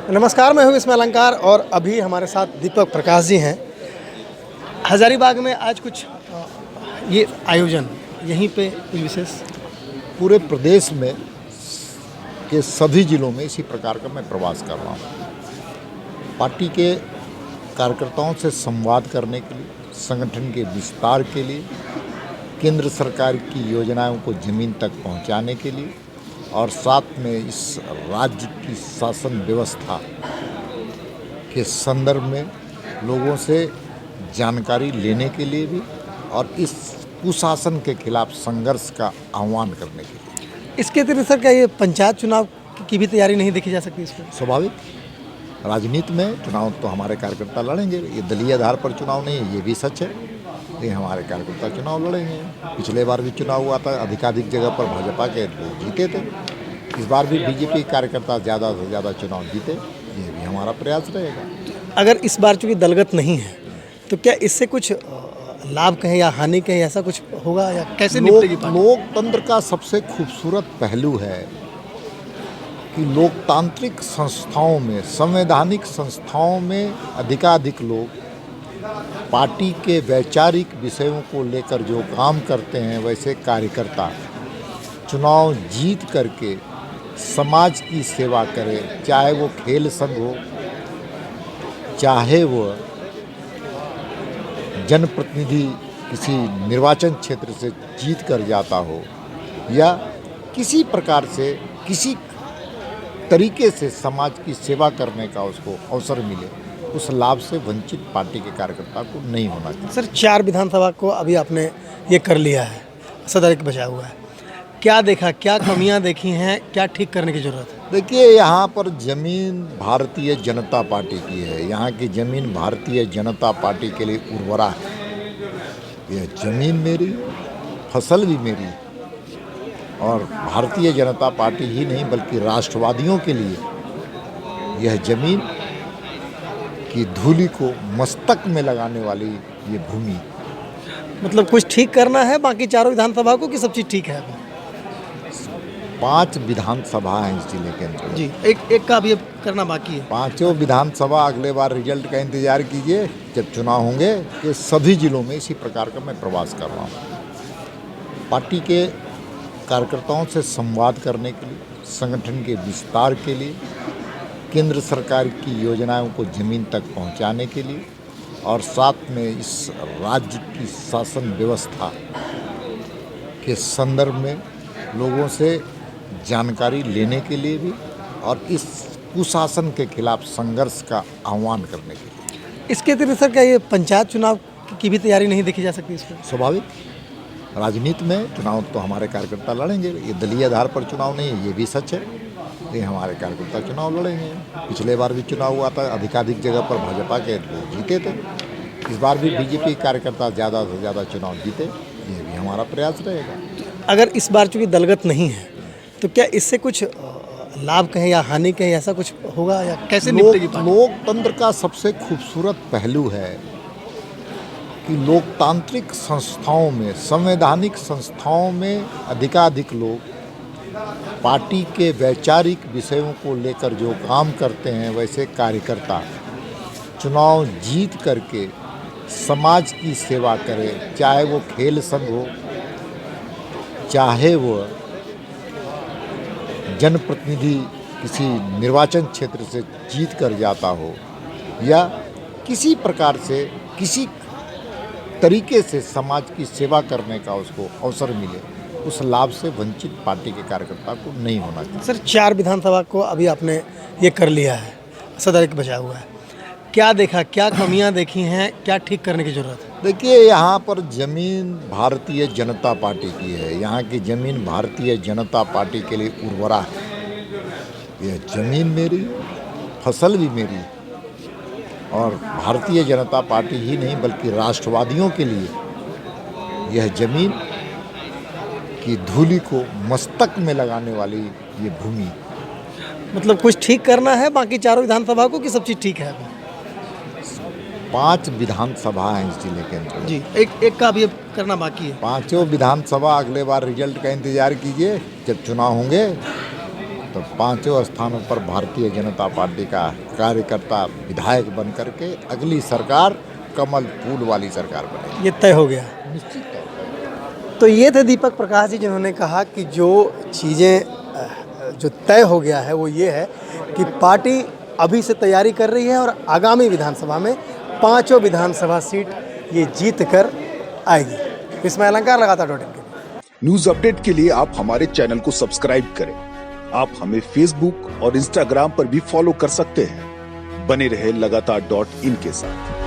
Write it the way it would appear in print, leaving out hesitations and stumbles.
नमस्कार, मैं हूं इसमें अलंकार और अभी हमारे साथ दीपक प्रकाश जी हैं। हज़ारीबाग में आज कुछ ये आयोजन यहीं पे कुछ विशेष पूरे प्रदेश में के सभी जिलों में इसी प्रकार का मैं प्रवास कर रहा हूँ। पार्टी के कार्यकर्ताओं से संवाद करने के लिए, संगठन के विस्तार के लिए, केंद्र सरकार की योजनाओं को ज़मीन तक पहुँचाने के लिए और साथ में इस राज्य की शासन व्यवस्था के संदर्भ में लोगों से जानकारी लेने के लिए भी और इस कुशासन के खिलाफ संघर्ष का आह्वान करने के लिए। इसके अतिरिक्त सर क्या ये पंचायत चुनाव की भी तैयारी नहीं देखी जा सकती इसमें? स्वाभाविक राजनीति में चुनाव तो हमारे कार्यकर्ता लड़ेंगे। ये दलीय आधार पर चुनाव नहीं है, ये भी सच है। ये हमारे कार्यकर्ता चुनाव लड़ेंगे। पिछले बार भी चुनाव हुआ था, अधिकाधिक जगह पर भाजपा के लोग जीते थे। इस बार भी बीजेपी कार्यकर्ता ज़्यादा से ज़्यादा चुनाव जीते, ये भी हमारा प्रयास रहेगा। अगर इस बार चूँकि दलगत नहीं है तो क्या इससे कुछ लाभ कहें या हानि कहें, ऐसा कुछ होगा या कैसे निपटेगी पार्टी? लोकतंत्र का सबसे खूबसूरत पहलू है कि लोकतांत्रिक संस्थाओं में, संवैधानिक संस्थाओं में अधिकाधिक लोग पार्टी के वैचारिक विषयों को लेकर जो काम करते हैं, वैसे कार्यकर्ता चुनाव जीत करके समाज की सेवा करें। चाहे वो खेल संघ हो, चाहे वो जनप्रतिनिधि किसी निर्वाचन क्षेत्र से जीत कर जाता हो, या किसी प्रकार से किसी तरीके से समाज की सेवा करने का उसको अवसर मिले, उस लाभ से वंचित पार्टी के कार्यकर्ता को नहीं होना चाहिए। सर 4 विधानसभा को अभी आपने ये कर लिया है, सदर एक बचा हुआ है। क्या देखा, क्या कमियां देखी हैं, क्या ठीक करने की ज़रूरत है? देखिए, यहाँ पर ज़मीन भारतीय जनता पार्टी की है। यहाँ की ज़मीन भारतीय जनता पार्टी के लिए उर्वरा है। यह ज़मीन मेरी, फसल भी मेरी, और भारतीय जनता पार्टी ही नहीं बल्कि राष्ट्रवादियों के लिए यह ज़मीन की धूलि को मस्तक में लगाने वाली ये भूमि। मतलब कुछ ठीक करना है बाकी चारों विधानसभा को, कि सब चीज़ ठीक है? 5 विधानसभा हैं इस जिले के अंदर जी, एक का अभी करना बाकी है। 5 विधानसभा अगले बार रिजल्ट का इंतजार कीजिए जब चुनाव होंगे। कि सभी जिलों में इसी प्रकार का मैं प्रवास कर रहा हूँ। पार्टी के कार्यकर्ताओं से संवाद करने के लिए, संगठन के विस्तार के लिए, केंद्र सरकार की योजनाओं को ज़मीन तक पहुँचाने के लिए और साथ में इस राज्य की शासन व्यवस्था के संदर्भ में लोगों से जानकारी लेने के लिए भी और इस कुशासन के खिलाफ संघर्ष का आह्वान करने के लिए। इसके अतिरिक्त सर क्या ये पंचायत चुनाव की भी तैयारी नहीं देखी जा सकती इसमें? स्वाभाविक राजनीति में चुनाव तो हमारे कार्यकर्ता लड़ेंगे। ये दलीय आधार पर चुनाव नहीं है, ये भी सच है। ये हमारे कार्यकर्ता चुनाव लड़ेंगे। पिछले बार भी चुनाव हुआ था, अधिकाधिक जगह पर भाजपा के लोग जीते थे। इस बार भी बीजेपी कार्यकर्ता ज़्यादा से ज़्यादा चुनाव जीते, ये भी हमारा प्रयास रहेगा। अगर इस बार चूँकि दलगत नहीं है तो क्या इससे कुछ लाभ कहें या हानि कहें, ऐसा कुछ होगा या कैसे निपटेगी पार्टी? लोकतंत्र का सबसे खूबसूरत पहलू है कि लोकतांत्रिक संस्थाओं में, संवैधानिक संस्थाओं में अधिकाधिक लोग पार्टी के वैचारिक विषयों को लेकर जो काम करते हैं, वैसे कार्यकर्ता चुनाव जीत करके समाज की सेवा करें। चाहे वो खेल संघ हो, चाहे वो जनप्रतिनिधि किसी निर्वाचन क्षेत्र से जीत कर जाता हो, या किसी प्रकार से किसी तरीके से समाज की सेवा करने का उसको अवसर मिले, उस लाभ से वंचित पार्टी के कार्यकर्ता को नहीं होना चाहिए। सर 4 विधानसभा को अभी आपने ये कर लिया है, सदर एक बचा हुआ है। क्या देखा, क्या कमियां देखी हैं, क्या ठीक करने की ज़रूरत है? देखिए, यहाँ पर ज़मीन भारतीय जनता पार्टी की है। यहाँ की ज़मीन भारतीय जनता पार्टी के लिए उर्वरा है। यह ज़मीन मेरी, फसल भी मेरी, और भारतीय जनता पार्टी ही नहीं बल्कि राष्ट्रवादियों के लिए यह ज़मीन की धूलि को मस्तक में लगाने वाली ये भूमि। मतलब कुछ ठीक करना है बाकी चारों विधानसभा को, कि सब चीज़ ठीक है? 5 विधानसभा हैं इस जिले के अंदर जी, एक का अभी करना बाकी है। 5 विधानसभा अगले बार रिजल्ट का इंतजार कीजिए जब चुनाव होंगे। तो 5 स्थानों पर भारतीय जनता पार्टी का कार्यकर्ता विधायक बन करके अगली सरकार कमल फूल वाली सरकार बनेगी। ये तय हो गया। निश्चित तौर पर। तो ये थे दीपक प्रकाश जी जिन्होंने कहा कि जो चीज़ें जो तय हो गया है वो ये है कि पार्टी अभी से तैयारी कर रही है और आगामी विधानसभा में 5 विधानसभा सीट ये जीत कर आएगी। इसमें अलंकार लगातार .in। न्यूज अपडेट के लिए आप हमारे चैनल को सब्सक्राइब करें। आप हमें फेसबुक और इंस्टाग्राम पर भी फॉलो कर सकते हैं। बने रहे लगातार .in के साथ।